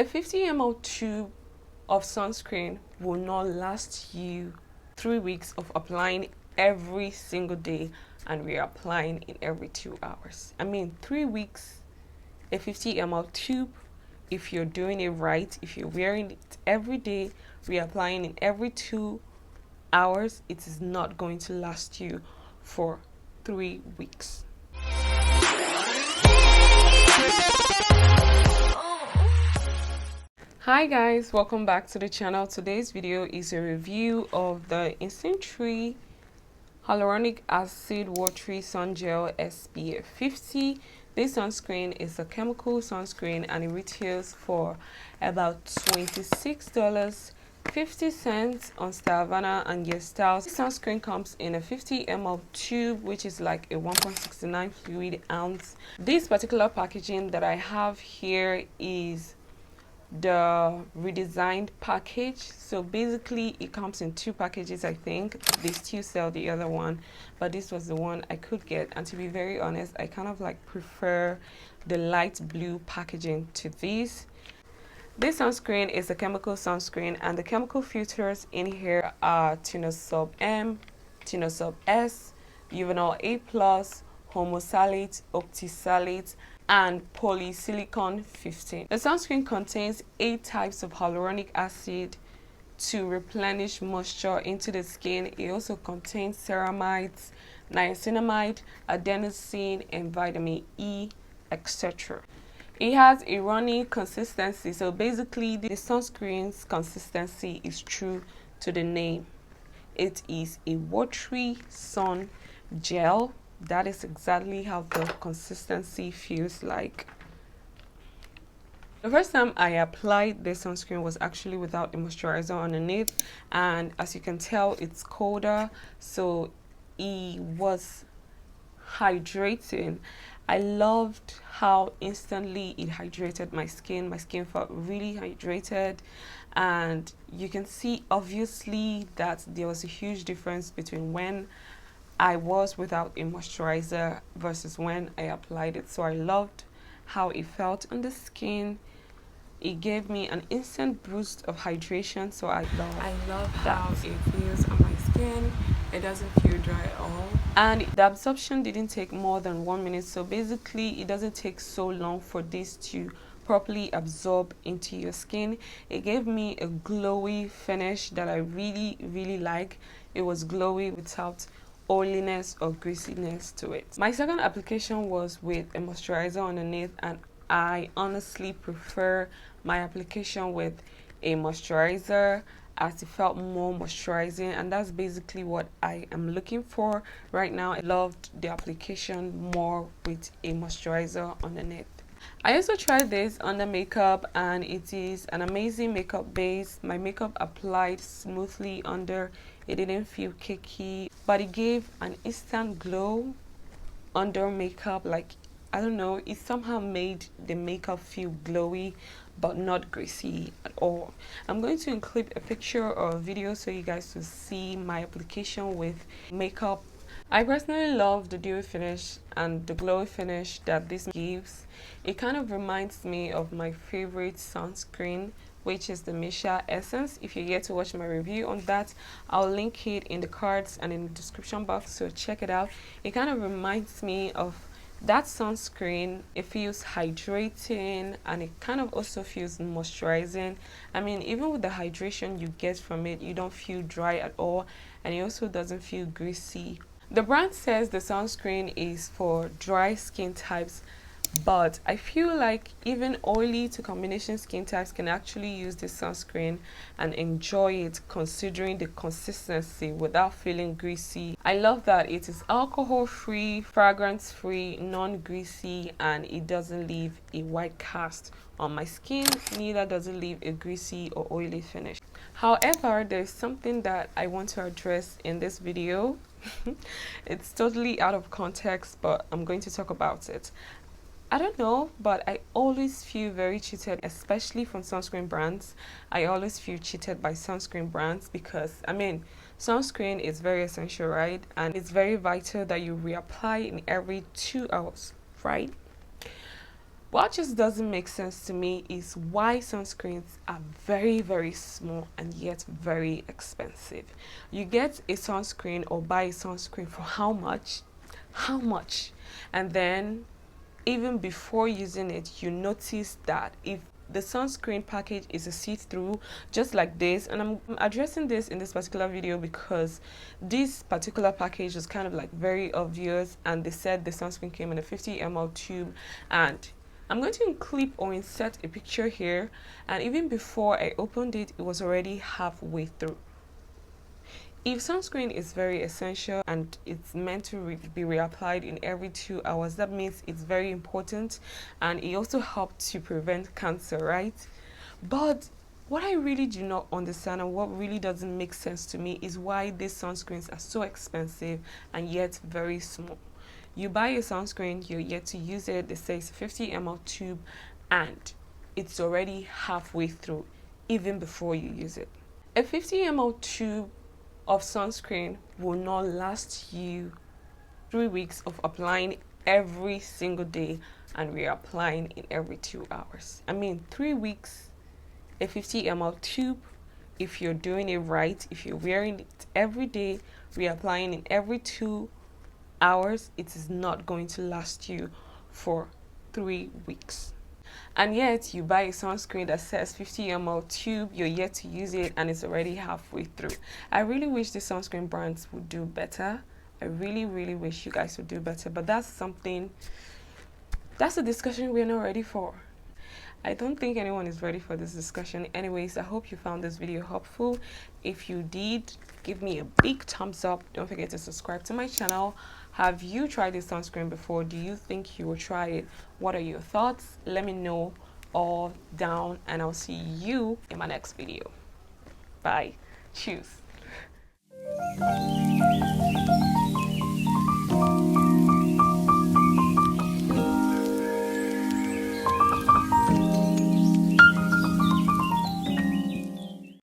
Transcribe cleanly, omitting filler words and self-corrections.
A 50 ml tube of sunscreen will not last you 3 weeks of applying every single day and reapplying in every 2 hours. I mean, 3 weeks, a 50 ml tube, if you're doing it right, if you're wearing it every day, reapplying in every 2 hours, it is not going to last you for 3 weeks. Hi guys, welcome back to the channel. Today's video is a review of the Instree hyaluronic acid watery sun gel SPF 50. This sunscreen is a chemical sunscreen and it retails for about $26.50 on Styvana and Gestalt. This sunscreen comes in a 50 ml tube, which is like a 1.69 fluid ounce. This particular packaging that I have here is the redesigned package. So basically it comes in 2 packages. I think they still sell the other one, but this was the one I could get, and to be very honest, I kind of like prefer the light blue packaging to this. This sunscreen is a chemical sunscreen, and the chemical filters in here are Tinosolv M, Tinosolv S, Uvenol A+, homosalate, octisalate, and polysilicon 15. The sunscreen contains 8 types of hyaluronic acid to replenish moisture into the skin. It also contains ceramides, niacinamide, adenosine, and vitamin E, etc. It has a runny consistency, so basically the sunscreen's consistency is true to the name. It is a watery sun gel. That is exactly how the consistency feels like. The first time I applied this sunscreen was actually without a moisturizer underneath, and as you can tell, it's colder, so it was hydrating. I loved how instantly it hydrated my skin. My skin felt really hydrated, and you can see obviously that there was a huge difference between when I was without a moisturizer versus when I applied it. So I loved how it felt on the skin. It gave me an instant boost of hydration, so I love how it feels on my skin. It doesn't feel dry at all, and the absorption didn't take more than 1 minute. So basically it doesn't take so long for this to properly absorb into your skin. It gave me a glowy finish that I really like. It was glowy without oiliness or greasiness to it. My second application was with a moisturizer underneath, and I honestly prefer my application with a moisturizer as it felt more moisturizing, and that's basically what I am looking for right now. I loved the application more with a moisturizer underneath. I also tried this under makeup, and it is an amazing makeup base. My makeup applied smoothly under. It didn't feel cakey, but it gave an instant glow under makeup. Like, I don't know, it somehow made the makeup feel glowy but not greasy at all. I'm going to include a picture or a video so you guys will see my application with makeup. I personally love the dewy finish and the glowy finish that this gives. It kind of reminds me of my favorite sunscreen, which is the Misha Essence. If you get to watch my review on that, I'll link it in the cards and in the description box, so check it out. It kind of reminds me of that sunscreen. It feels hydrating, and it kind of also feels moisturizing. I mean, even with the hydration you get from it, you don't feel dry at all, and it also doesn't feel greasy. The brand says the sunscreen is for dry skin types, but I feel like even oily to combination skin types can actually use this sunscreen and enjoy it, considering the consistency without feeling greasy. I love that it is alcohol free, fragrance free, non-greasy, and it doesn't leave a white cast on my skin, neither does it leave a greasy or oily finish. However, there's something that I want to address in this video. It's totally out of context, but I'm going to talk about it. I don't know, but I always feel very cheated, especially from sunscreen brands. I always feel cheated by sunscreen brands because, I mean, sunscreen is very essential, right? And it's very vital that you reapply in every 2 hours, right? What just doesn't make sense to me is why sunscreens are very, very small and yet very expensive. You get a sunscreen or buy a sunscreen for how much? How much? And then even before using it, you notice that if the sunscreen package is a see-through just like this, and I'm addressing this in this particular video because this particular package was kind of like very obvious, and they said the sunscreen came in a 50 ml tube, and I'm going to clip or insert a picture here, and even before I opened it, it was already halfway through. If sunscreen is very essential and it's meant to be reapplied in every 2 hours, that means it's very important, and it also helps to prevent cancer, right? But what I really do not understand and what really doesn't make sense to me is why these sunscreens are so expensive and yet very small. You buy a sunscreen, you're yet to use it, they say it's a 50 ml tube, and it's already halfway through even before you use it. A 50 ml tube of sunscreen will not last you 3 weeks of applying every single day and reapplying in every 2 hours. I mean, 3 weeks, a 50 ml tube, if you're doing it right, if you're wearing it every day, reapplying in every 2 hours, it is not going to last you for 3 weeks. And yet you buy a sunscreen that says 50 ml tube, you're yet to use it, and it's already halfway through. I really wish the sunscreen brands would do better. I really wish you guys would do better, but that's a discussion we're not ready for. I don't think anyone is ready for this discussion. Anyways, I hope you found this video helpful. If you did, give me a big thumbs up. Don't forget to subscribe to my channel. Have you tried this sunscreen before? Do you think you will try it? What are your thoughts? Let me know all down, and I'll see you in my next video. Bye. Cheers.